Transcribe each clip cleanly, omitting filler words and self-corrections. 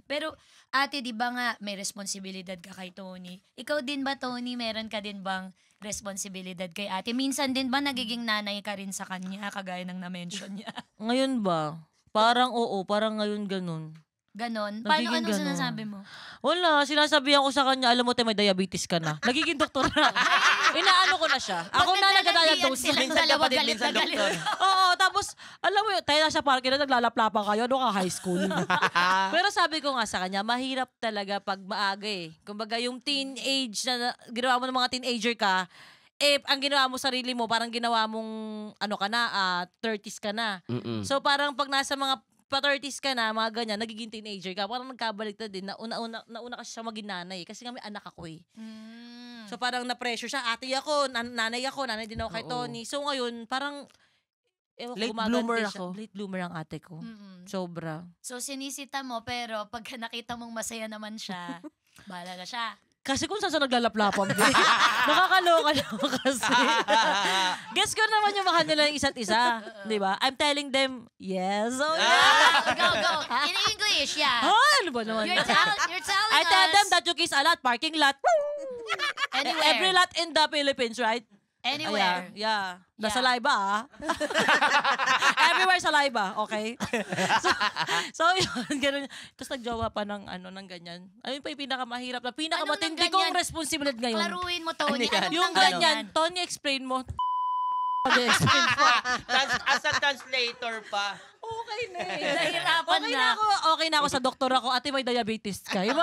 Pero ate, di ba nga may responsibilidad ka kay Tony? Ikaw din ba, Tony, meron ka din bang responsibilidad kay ate? Minsan din ba nagiging nanay ka rin sa kanya, kagaya ng na-mention niya? Ngayon ba? Parang oo, parang ngayon ganun. Ganon? Paano, Nagiging anong ganon. sinasabi mo? Wala, sinasabihan ko sa kanya, alam mo tayo may diabetes ka na. Nagiging doktor na. Inaano ko na siya. Ako na nagdadiagnose. Minsan dalawa galit na galit. Oo, tapos, alam mo yun, tayo na sa parking na naglalaplapan kayo, ano ka high school. Pero sabi ko nga sa kanya, mahirap talaga pag maaga eh. Kumbaga yung teenage na ginawa mo ng mga teenager ka, ang ginawa mo sarili mo, parang ginawa mong, ano ka na, 30s ka na. So parang pag nasa mga pa-30s ka na, mga ganyan, nagiging teenager ka, parang nagkabaliktad din, nauna kasi siya maging nanay. Kasi nga may anak ako eh. So parang na-pressure siya, ate ako, nanay din ako kay Tony. So ngayon, parang, late bloomer ako. Late bloomer ang ate ko. Sobra. So sinisita mo, pero pag nakita mong masaya naman siya, bahala na siya. Kasi kung saan sa naglalaplapan, nakakaloka naman kasi. Guess ko naman yung mahal nila yung isa't isa. Di ba? I'm telling them, yes. Oh, yeah. Go. In English, yeah. Ano ba naman? You're telling I tell them us. that you kiss a lot, parking lot. Anywhere. Every lot in the Philippines, right? Anywhere. Yeah. Yeah. Saliva, Everywhere saliva, okay? So yun, ganun. Tapos nagjowa pa ng ganyan. Ayun pa yung pinakamahirap na pinakamatindi kong responsibilidad ngayon. Klaruin mo, Tony. Ano yan? Anong Yung nang ganyan, Tony, explain mo. Explain mo. As a translator pa. Okay na eh. Nahirapan Okay na ako sa doktor ako. Ate, may diabetes ka. Yung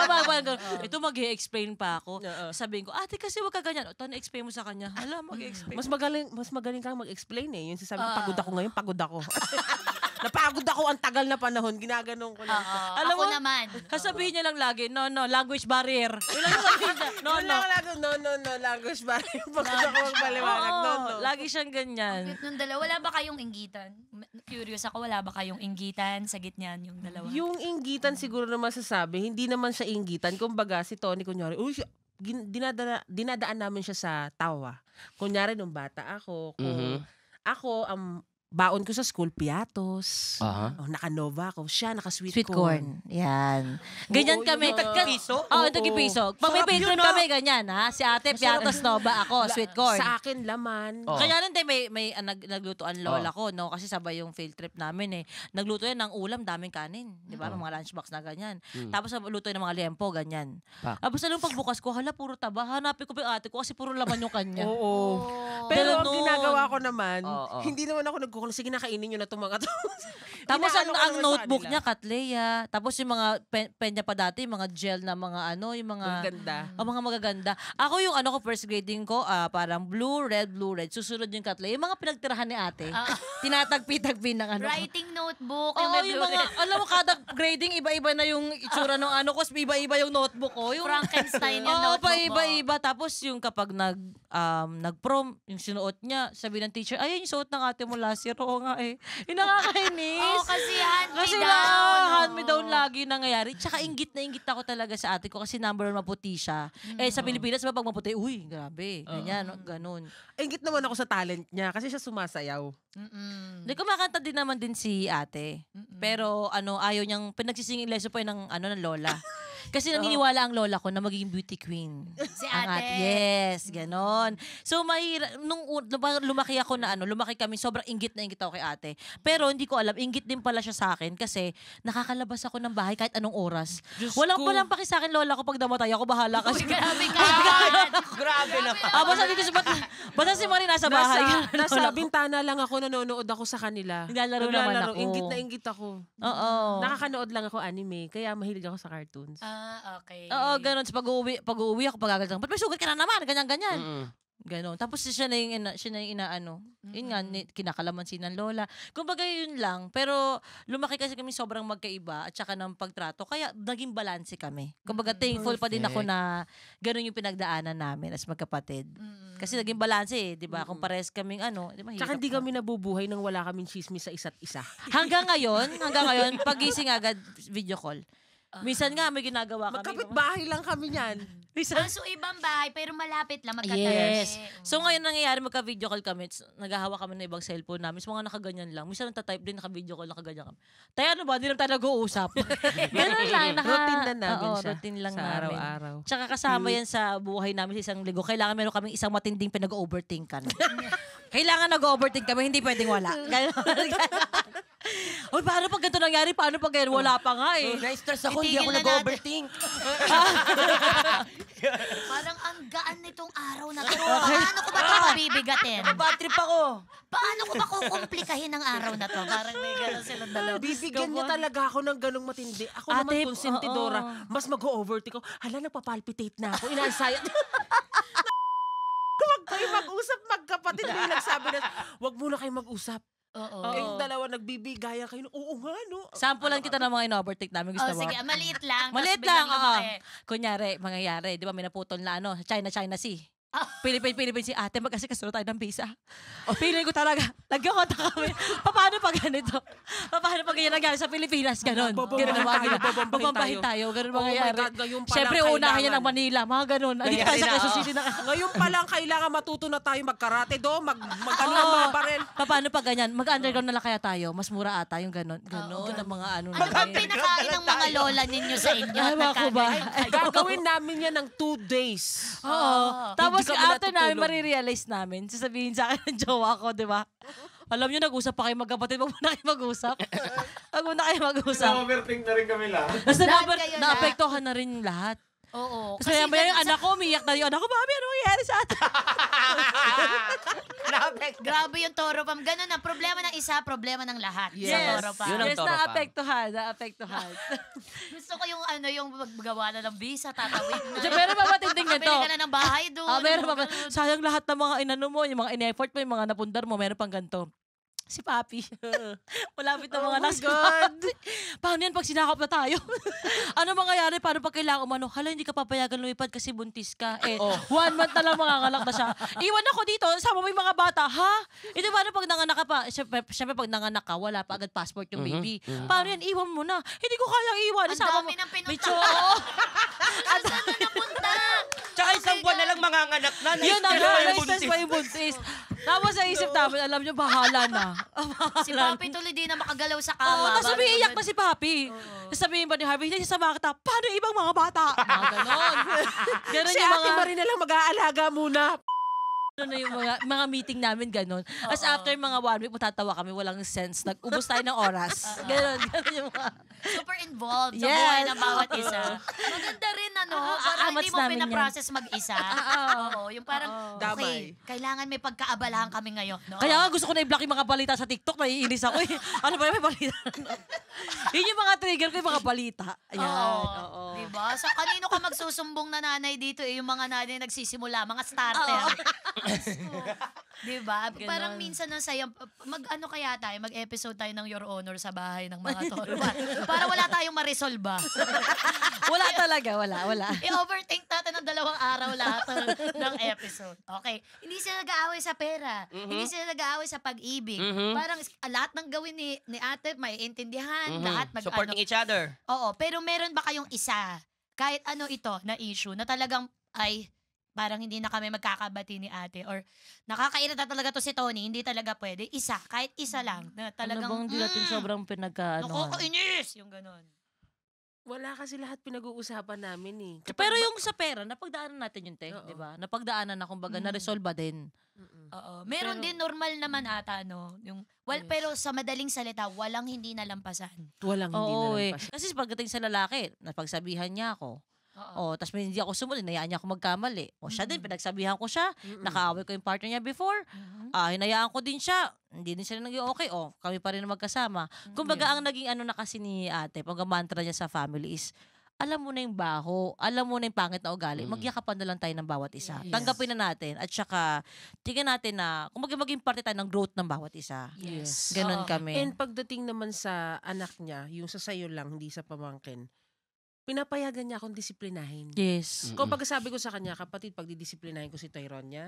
ito mag-i-explain pa ako. Sabihin ko, ate, kasi wag ka ganyan. Tony, explain mo sa kanya. Hala, mag-i-explain. Mas magaling kang mag-explain eh. Yung sasabi ko, pagod ako ngayon, pagod ako. Napagod ako ang tagal na panahon, ginaganong ko lang. Alam Ako mo, naman. kasabihin niya lang lagi, no, language barrier. Yun lang yung sabihin niya. No, language barrier. Pagod ako magpaliwanag. No. Lagi siyang ganyan. Cute nung dalawa. Wala ba kayong inggitan? Curious ako, wala ba kayong inggitan sa gitna yung dalawa? Yung inggitan siguro na masasabi, hindi naman siya inggitan. Kumbaga, si Tony, kunyari, dinadaan namin siya sa tawa. Kunyari, nung bata ako, ako, baon ko sa school, piatos. Naka-Nova ako. Siya, naka-sweet corn. Yan. Ganyan kami. Tagi-piso? Oo, tagi-piso. Pag may field trip kami, ganyan ha. Si ate, piatos, Nova, ako, sweet corn. Sa akin, laman. Kaya nun may nagluto ang lola ko, no? Kasi sabay yung field trip namin eh. Nagluto yan ng ulam, daming kanin. Di ba? Mga lunchbox na ganyan. Tapos luto ng mga liempo, ganyan. Tapos alam pagbukas ko, hala, puro taba. Hanapin ko pa yung ate ko kasi puro laman yung kanya. Oo. Pero Pero ang noon- ginagawa ko naman, hindi naman ako nagkukulang. Sige, nakainin nyo na itong mga to. Tapos Inaano ko ang naman sa notebook kanila. niya, Katleya. Tapos yung mga pen niya pa dati, yung mga gel na mga yung mga... Ang ganda. Mga magaganda. Ako yung first grading ko, parang blue, red. Susunod yung Katleya. Yung mga pinagtirahan ni ate. Tinatagpi-tagpi ng ko. Writing notebook. Oo, may yung mga, alam mo, kada grading, iba-iba na yung itsura ng ko, iba-iba yung notebook ko. Yung, Frankenstein yung Oo, notebook pa iba-iba. Tapos yung kapag nag-prom, yung sinuot niya, sabi ng teacher, ay, yung suot ng ate mo last year. Oo nga eh. Yung nakakainis. Oo, kasi Kasi hand-me-down. hand-me-down lagi nangyayari. Tsaka ingit na ingit ako talaga sa ate ko kasi number 1 maputi siya. Sa Pilipinas, pag maputi, uy, grabe. Ganyan, ganun. Ingit naman ako sa talent niya kasi siya sumasayaw. Hindi, kumakanta din naman din si ate. Pero ayaw niyang pinagsisinging lesson pa yun ng lola. Kasi naniniwala ang lola ko na magiging beauty queen. Si Ang ate. Yes, ganon. So nung lumaki ako lumaki kami, sobrang inggit na inggit ako kay ate. Pero hindi ko alam, inggit din pala siya sa akin kasi nakakalabas ako ng bahay kahit anong oras. Walang paki sa akin lola ko pag namatay ako, bahala kasi. Grabe ka. Grabe na ka. Basta si Marie nasa bahay. Nasa bintana lang ako, nanonood ako sa kanila. Naglalaro naman ako. Ingit na ingit ako. Oo. Nakakanood lang ako anime, kaya mahilig ako sa cartoons. Okay. Oo, ganun. So, pag-uwi ako, pag-agalit ako, ba't may sugat ka na naman? Ganyan. Ganon. Tapos siya na yung inaano. Yun nga, kinakalamansi ng lola. Kumbaga yun lang. Pero lumaki kasi kami sobrang magkaiba at saka ng pagtrato. Kaya naging balanse kami. Kumbaga thankful pa din ako na ganun yung pinagdaanan namin as magkapatid. Kasi naging balanse di ba? Kung pares kaming di ba? Tsaka hindi kami nabubuhay nang wala kaming chismis sa isa't isa. Hanggang ngayon, pagising agad, video call. Minsan nga may ginagawa kami. Magkapit bahay lang kami niyan. Minsan, So, ibang bahay, pero malapit lang, magkatabi. yes. So ngayon nangyayari magka-video call kami. Naghahawa kami ng ibang cellphone namin. So, mga nakaganyan lang. Minsan nagtatype din, naka-video call, nakaganyan kami. Tayo ano ba? Hindi naman tayo nag-uusap. Ganun lang. Routine na namin Oo, siya. routine lang sa namin. araw-araw. Tsaka kasama yan sa buhay namin sa isang linggo. Kailangan meron kaming isang matinding pinag-overthinkan. Kailangan nag-overthink kami, hindi pwedeng wala. Ganun. Uy, paano pag ganito nangyari? Paano pag ganyan? Wala pa nga eh. Na-stress ako, hindi Itigil ako na nag-overthink. Parang ang gaan nitong araw na to. Paano ko ba ito mabibigatin? Bad trip ako. Paano ko ba kukumplikahin ang araw na to? Parang may gano'n silang dalawa. Bibigyan niya talaga ako ng ganong matindi. Ako Ate, naman konsentidora. oo. Mas mag-overtake ko. Hala, napapalpitate na ako. Inaasaya. Huwag kayo mag-usap, magkapatid. May nagsabi na, huwag muna kayo mag-usap. Oo. Kayong dalawa nagbibigayan kayo. Oo nga, no? Sample lang kita ng mga in-overtake namin. Gusto Oh, mo? sige, maliit lang. Maliit tapos biglang lang, oo. lumaki. Kunyari, mangyayari, di ba may naputol na ano, China Sea. Ah. Philippine si ate, mag-asikaso tayo ng visa. O, feeling ko talaga, nagkakonta kami. Paano pag ganito? Paano pag ganyan nangyari sa Pilipinas? Ganon. Babombahin Ganon tayo, mga babombahin tayo. Ganon Oh my mangyayari. God, ngayon pa Siyempre, lang unahan niya kailangan. ng Manila. Mga ganon. Andito tayo sa Quezon City na. Ngayon pa lang kailangan matuto na tayo magkarate do, mag-ano Oo. mga barel. Paano pag ganyan? Mag-underground na lang kaya tayo. Mas mura ata yung ganon. Ganon ang mga ano. Ano bang namin. pinakain ng mga lola ninyo sa inyo? at Ewan ko ba? nagkaganon kayo? Gagawin namin yan ng 2 days. Oo. Tapos Hindi kami after namin natutulog. marirealize namin, sasabihin sa akin ng jowa ko, di ba? Alam niyo, nag-usap pa kayo magkapatid. Wag muna kayo mag-usap. Wag muna kayo mag-usap. Na-overthink na rin kami lahat. Basta Lahat kayo na. naapektuhan na rin lahat. Oo. Kasi maya yung anak ko, umiyak na yung anak ko, mami, ano mangyayari sa atin? Grabe yung Toro Pam. Ganun ang problema ng isa, problema ng lahat. Yes. Sa Toro Pam. Yun ang Yes, Toro Pam. naapektuhan. Gusto ko yung maggawa na ng visa, tatawid na. Pero mamatinding Bili ganito. ka na ng bahay doon. Meron mga pa. ganun. Sayang lahat ng mga inano mo, yung mga in-effort mo, yung mga napundar mo, meron pang ganito. Si Papi. Malapit na mga Oh my nasa God. Papi. Paano yan pag sinakop na tayo? Ano mangyayari? Paano pag kailangan umano? Hala, hindi ka papayagan lumipad kasi buntis ka. 1 month na lang mangangalak na siya. Iwan ako dito, sama mo yung mga bata. Ha? Ito paano pag nanganak ka pa? Siyempre pag nanganak ka, wala pa agad passport yung baby. Paano yan? Iwan mo na. Hindi ko kayang iwan. Ang Isama dami mo. ng pinunta. Bicho, oo. Saan na napunta? Tsaka isang buwan na lang manganganak na. Yun na Na-stress nga, pa yung na-stress buntis. pa yung buntis. Tapos sa isip namin, alam nyo, bahala na. Si Papi tuloy di na makagalaw sa Oo, kama. tapos umiiyak na si Papi. Tapos sabihin ba ni Harvey, hindi siya sa mga kita, paano yung ibang mga bata? Mga ganon. Ganon Si yung Ate mga, Marie na lang mag-aalaga muna. ano na yung mga meeting namin, ganon. Tapos after mga 1 week, matatawa kami, walang sense. Nag-ubos tayo ng oras. Ganon yung mga... Super involved sa Yes. buhay ng bawat isa. Maganda rin, ano? Parang hindi aamats mo namin yan. pinaprocess mag-isa. Oo, yung parang, okay, kailangan may pagkaabalahan kami ngayon. No? Kaya nga gusto ko na i-block yung mga balita sa TikTok, naiinis ako eh. Ano ba yung may balita? Yun yung mga trigger ko, yung mga balita. Ayan. Oo. Diba? So, kanino ka magsusumbong na nanay dito yung mga nanay nagsisimula, mga starter. Diba? Parang minsan na sa'yo, mag-ano kaya tayo, mag-episode tayo ng Your Honor sa bahay ng mga toro. Para wala tayong ma-resolve ba? Wala talaga, wala. I-overthink natin ng 2 araw lahat ng episode. Okay. Hindi sila nag-aaway sa pera. Hindi sila nag-aaway sa pag-ibig. Parang lahat ng gawin ni ate, may intindihan. Lahat Supporting each other. Oo, pero meron ba kayong isa, kahit ano ito, na issue, na talagang, ay, parang hindi na kami magkakabati ni ate, or nakakairita talaga to si Tony, hindi talaga pwede. Isa, kahit isa lang, na talagang, Ano bang hindi natin sobrang pinagkaano? nakakainis! Yung ganon. Wala kasi lahat pinag-uusapan namin eh. Pero yung sa pera, napagdaanan natin yun, te. Oo. Di ba? Napagdaanan na, kumbaga, na-resolve din. Oo. Meron Pero- din normal naman ata, no? Yung, Yes. pero sa madaling salita, walang hindi nalampasan. Walang hindi Oo, na eh. lang Kasi pagdating sa lalaki, napagsabihan niya ako. Oo. Tapos hindi ako sumunod, hinayaan niya ako magkamali. O siya din, pinagsabihan ko siya. Mm-mm. Nakaaway ko yung partner niya before. Hinayaan ko din siya. Hindi din sila naging okay. Kami pa rin magkasama. Kumbaga, ang naging ano na kasi ni ate, pag mantra niya sa family is, alam mo na yung baho, alam mo na yung pangit na ugali, magyakapan na lang tayo ng bawat isa. Yes. Tanggapin na natin. At saka, tingnan natin na, kung maging parte tayo ng growth ng bawat isa. Yes. Ganon Oo. kami. And pagdating naman sa anak niya, yung sa sayo lang, hindi sa pamangkin, pinapayagan niya akong disiplinahin. Yes. Kung pag sabi ko sa kanya, kapatid, pag didisiplinahin ko si Tyrone niya,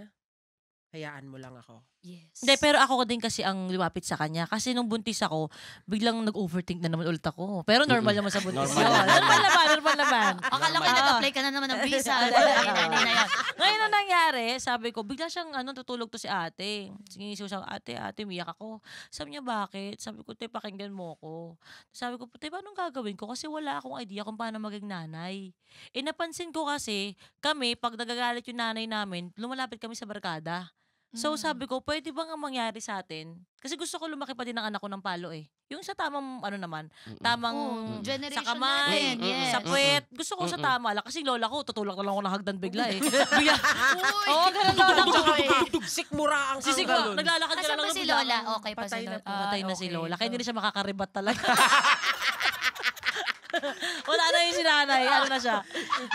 hayaan mo lang ako. Yes. Hindi, pero ako din kasi ang lumapit sa kanya. Kasi nung buntis ako, biglang nag-overthink na naman ulit ako. Pero normal naman sa buntis Normal yun. naman. Normal naman. Akala ko Oo. nag-apply ka na naman ng visa. Hindi na yan. Ngayon na nangyari, sabi ko, bigla siyang tutulog to si ate. Sinisiw siya, ate, miyak ako. Sabi niya, bakit? Sabi ko, te, pakinggan mo ko. Sabi ko, te, paano gagawin ko? Kasi wala akong idea kung paano maging nanay. Napansin ko kasi, kami, pag nagagalit yung nanay namin, lumalapit kami sa barkada. So sabi ko, pwede ba nga mangyari sa atin? Kasi gusto ko lumaki pa din ng anak ko ng palo eh. Yung sa tamang, tamang generation sa kamay, natin, yes. sa puwet. Gusto ko sa tama lang. Kasi lola ko, tutulak na lang ako ng hagdan bigla eh. Bigla. Oo, ganun lola ko eh. Sikmura ang Sisig ko, naglalakad ka Asan lang ba ng si bigla. Lola? Okay pa si Patay na Lola. po. Patay na si okay. Lola. Kaya hindi na siya makakaribat talaga. Wala na yung sinanay. Ano na siya.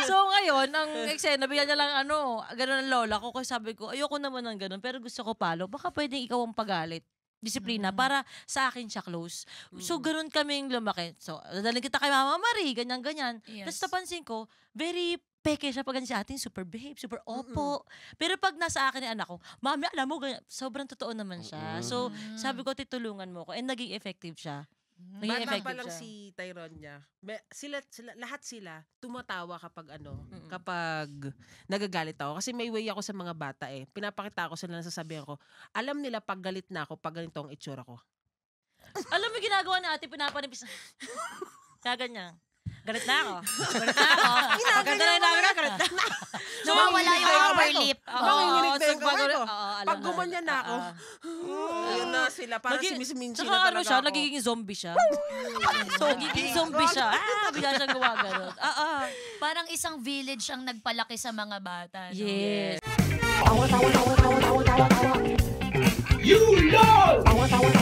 So ngayon, ang eksena, bigyan niya lang ganun ang lola ko. Kaya sabi ko, ayoko naman ng ganun. Pero gusto ko palo. Baka pwedeng ikaw ang pagalit. Disiplina. Para sa akin siya close. So ganun kaming lumaki. So dadaling kita kay Mama Marie. Ganyan-ganyan. Yes. Tapos napansin ko, very peke siya pag ganyan sa atin. Super babe, super opo. Pero pag nasa akin yung anak ko, Mami, alam mo, ganyan, sobrang totoo naman siya. So sabi ko, titulungan mo ko. And naging effective siya. Naging Bata effective pa lang siya. si Tyrone niya. Lahat sila tumatawa kapag kapag nagagalit ako. Kasi may way ako sa mga bata eh. Pinapakita ko sila, nasasabihan ko, alam nila pag galit na ako, pag ganito ang itsura ko. Alam mo, ginagawa na ate, pinapanipis. Kaganyan. Galit na ako. Galit na ako. Maganda na yung namin ka, galit na. Nawawala yung upper lip. Manginginig na yung kamay ko. alam Pag gumanyan na ako, yun na sila. Parang simisminsi na Tsaka talaga siya, ako. nagiging zombie siya. Nagiging zombie siya. Bigla siyang gumagano. Parang isang village ang nagpalaki sa mga bata. No? Yes. You know!